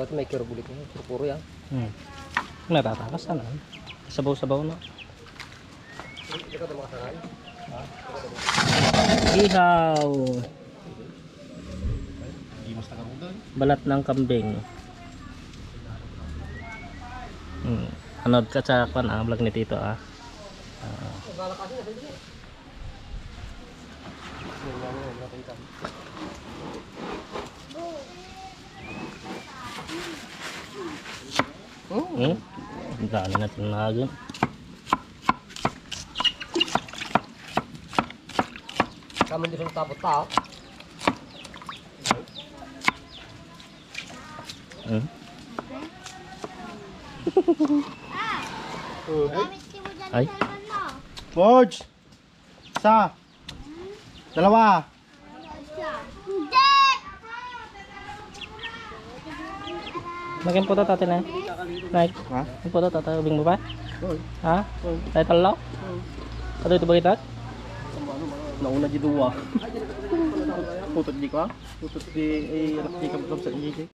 Dapat may kirubulit mo. Puro yan. Natatakas na. Sabaw-sabaw na. Hindi ka ito makasakay. Ihaw. Hindi mas tagamudan. Balat ng kambing. Anood ka sa vlog ni Tito Ang dami na tinagan. Kami di sa tapot tao. Ay. Borge! Isa! Dalawa! Makin po to tatay na. Nike. Ha? Makin po to tatay. Ubing mo ba? Oy. Ha? Tayo talo? Ano ito ba kita? Nauna di dua. Putut di ko ha? Putut di anak di kapag sa DJ.